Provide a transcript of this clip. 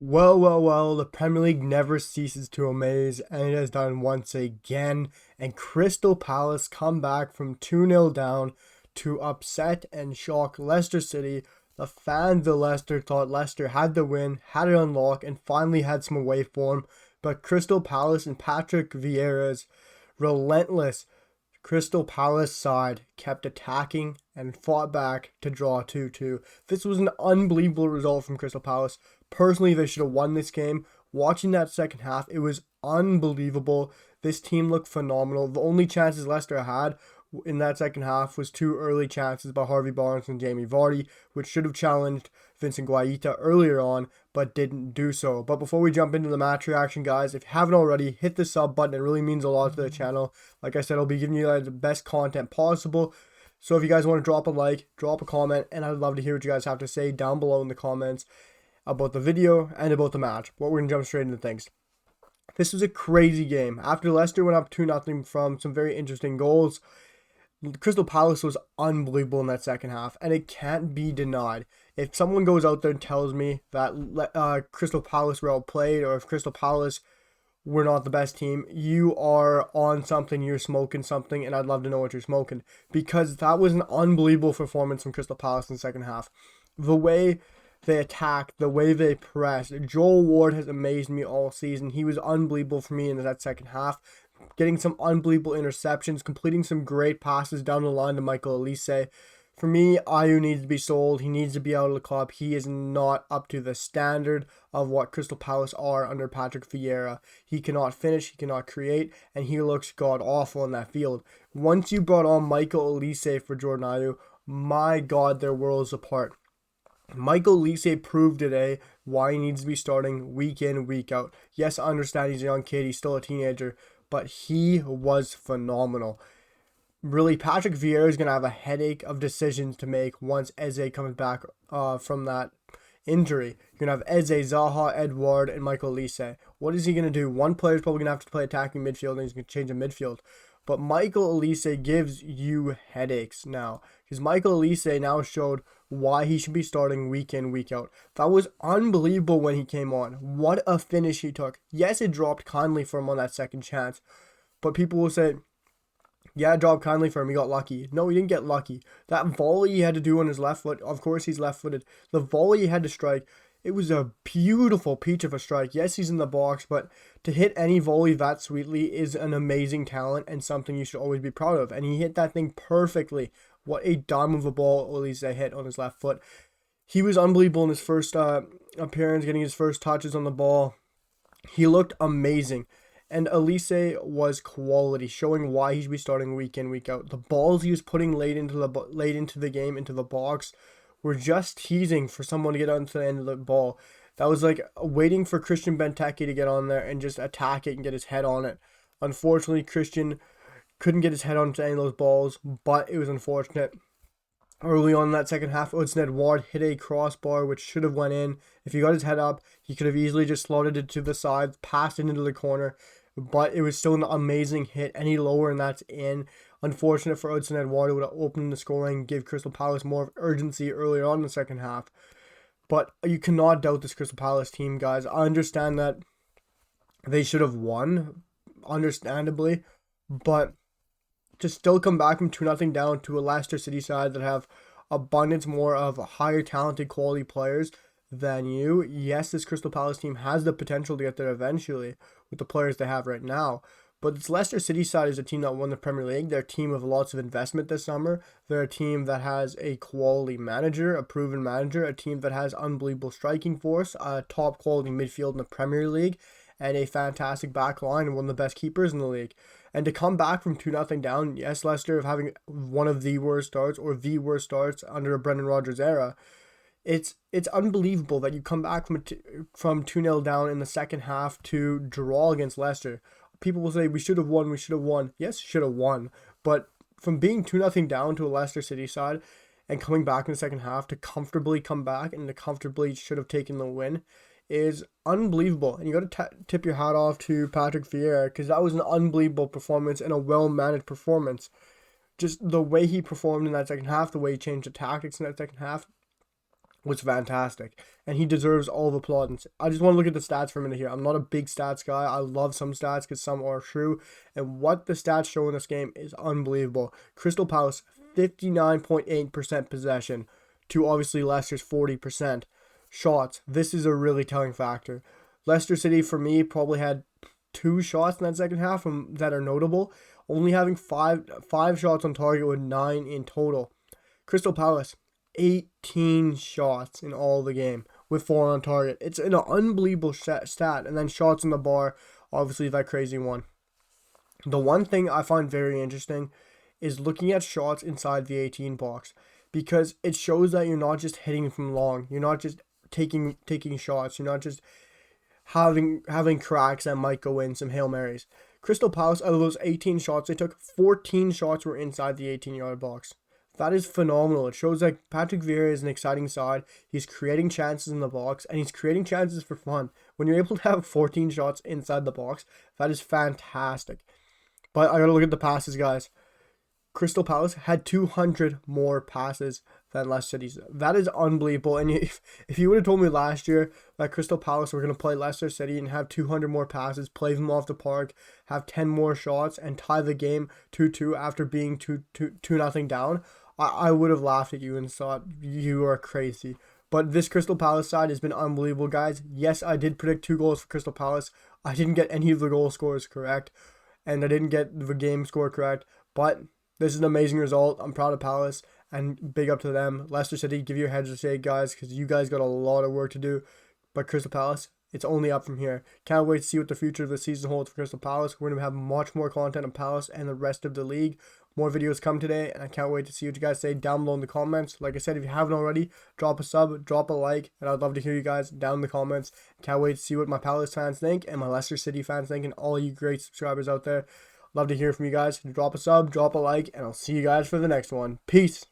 Well, the Premier League never ceases to amaze, and it has done once again. And Crystal Palace come back from 2-0 down to upset and shock Leicester City. The fans of Leicester thought Leicester had the win, had it unlocked, and finally had some away form. But Crystal Palace and Patrick Vieira's relentless Crystal Palace side kept attacking and fought back to draw 2-2. This was an unbelievable result from Crystal Palace. Personally, they should have won this game. Watching that second half, it was unbelievable. This team looked phenomenal. The only chances Leicester had in that second half was two early chances by Harvey Barnes and Jamie Vardy, which should have challenged Vincent Guaita earlier on, but didn't do so. But before we jump into the match reaction, guys, if you haven't already, hit the sub button. It really means a lot to the channel. Like I said, I'll be giving you guys the best content possible. So if you guys want to drop a like, drop a comment, and I'd love to hear what you guys have to say down below in the comments about the video and about the match. But we're going to jump straight into things. This was a crazy game. After Leicester went up 2-0 from some very interesting goals, Crystal Palace was unbelievable in that second half, and it can't be denied. If someone goes out there and tells me that Crystal Palace were outplayed, or if Crystal Palace were not the best team, you are on something, you're smoking something, and I'd love to know what you're smoking. Because that was an unbelievable performance from Crystal Palace in the second half. The way they attacked, the way they pressed. Joel Ward has amazed me all season. He was unbelievable for me in that second half, getting some unbelievable interceptions, completing some great passes down the line to Michael Olise. For me, Ayew needs to be sold. He needs to be out of the club. He is not up to the standard of what Crystal Palace are under Patrick Vieira. He cannot finish, he cannot create, and he looks god-awful in that field. Once you brought on Michael Olise for Jordan Ayew, my God, their worlds apart. Michael Olise proved today why he needs to be starting week in, week out. Yes, I understand he's a young kid, he's still a teenager, but he was phenomenal. Really, Patrick Vieira is going to have a headache of decisions to make once Eze comes back from that injury. You're going to have Eze, Zaha, Edouard, and Michael Olise. What is he going to do? One player is probably going to have to play attacking midfield, and he's going to change the midfield. But Michael Olise gives you headaches now, because Michael Olise now showed why he should be starting week in, week out. That was unbelievable when he came on. What a finish he took. Yes, it dropped kindly for him on that second chance, but people will say, yeah, it dropped kindly for him, he got lucky. No, he didn't get lucky. That volley he had to do on his left foot, of course he's left-footed. The volley he had to strike, it was a beautiful peach of a strike. Yes, he's in the box, but to hit any volley that sweetly is an amazing talent and something you should always be proud of. And he hit that thing perfectly. What a dime of a ball Olise hit on his left foot. He was unbelievable in his first appearance, getting his first touches on the ball. He looked amazing. And Olise was quality, showing why he should be starting week in, week out. The balls he was putting late into the game, into the box, were just teasing for someone to get onto the end of the ball. That was like waiting for Christian Benteke to get on there and just attack it and get his head on it. Unfortunately, Christian couldn't get his head onto any of those balls, but it was unfortunate. Early on in that second half, Olise Edouard hit a crossbar which should have went in. If he got his head up, he could have easily just slotted it to the side, passed it into the corner. But it was still an amazing hit. Any lower and that's in. Unfortunate for Olise Edouard, it would have opened the scoring, give Crystal Palace more urgency earlier on in the second half. But you cannot doubt this Crystal Palace team, guys. I understand that they should have won, understandably, but to still come back from 2-0 down to a Leicester City side that have abundance more of higher talented quality players than you. Yes, this Crystal Palace team has the potential to get there eventually with the players they have right now. But this Leicester City side is a team that won the Premier League. They're a team with lots of investment this summer. They're a team that has a quality manager, a proven manager, a team that has unbelievable striking force, a top quality midfield in the Premier League, and a fantastic back line and one of the best keepers in the league. And to come back from 2-0 down, yes, Leicester having one of the worst starts or the worst starts under a Brendan Rodgers era, it's unbelievable that you come back from 2-0 down in the second half to draw against Leicester. People will say, we should have won, we should have won. Yes, should have won. But from being 2-0 down to a Leicester City side and coming back in the second half to comfortably come back and to comfortably should have taken the win is unbelievable. And you got to tip your hat off to Patrick Vieira, because that was an unbelievable performance and a well-managed performance. Just the way he performed in that second half, the way he changed the tactics in that second half, was fantastic, and he deserves all the plaudits. I just want to look at the stats for a minute here. I'm not a big stats guy. I love some stats because some are true, and what the stats show in this game is unbelievable. Crystal Palace 59.8% possession to obviously Leicester's 40%. Shots, this is a really telling factor. Leicester City, for me, probably had 2 shots in that second half that are notable, only having five shots on target with 9 in total. Crystal Palace 18 shots in all the game with 4 on target. It's an unbelievable stat. And then shots in the bar, obviously that crazy one. The one thing I find very interesting is looking at shots inside the 18 box, because it shows that you're not just hitting from long. You're not just taking shots. You're not just having cracks that might go in, some Hail Marys. Crystal Palace, out of those 18 shots they took, 14 shots were inside the 18-yard box. That is phenomenal. It shows that Patrick Vieira is an exciting side. He's creating chances in the box, and he's creating chances for fun. When you're able to have 14 shots inside the box, that is fantastic. But I gotta look at the passes, guys. Crystal Palace had 200 more passes than Leicester City's. That is unbelievable. And if you would have told me last year that Crystal Palace were going to play Leicester City and have 200 more passes, play them off the park, have 10 more shots, and tie the game 2-2 after being 2-0 down, I would have laughed at you and thought you are crazy. But this Crystal Palace side has been unbelievable, guys. Yes, I did predict 2 goals for Crystal Palace. I didn't get any of the goal scores correct, and I didn't get the game score correct, but this is an amazing result. I'm proud of Palace, and big up to them. Leicester City, give your heads a shake, guys, because you guys got a lot of work to do. But Crystal Palace, it's only up from here. Can't wait to see what the future of the season holds for Crystal Palace. We're going to have much more content on Palace and the rest of the league. More videos come today, and I can't wait to see what you guys say down below in the comments. Like I said, if you haven't already, drop a sub, drop a like, and I'd love to hear you guys down in the comments. Can't wait to see what my Palace fans think and my Leicester City fans think, and all you great subscribers out there. Love to hear from you guys. Drop a sub, drop a like, and I'll see you guys for the next one. Peace.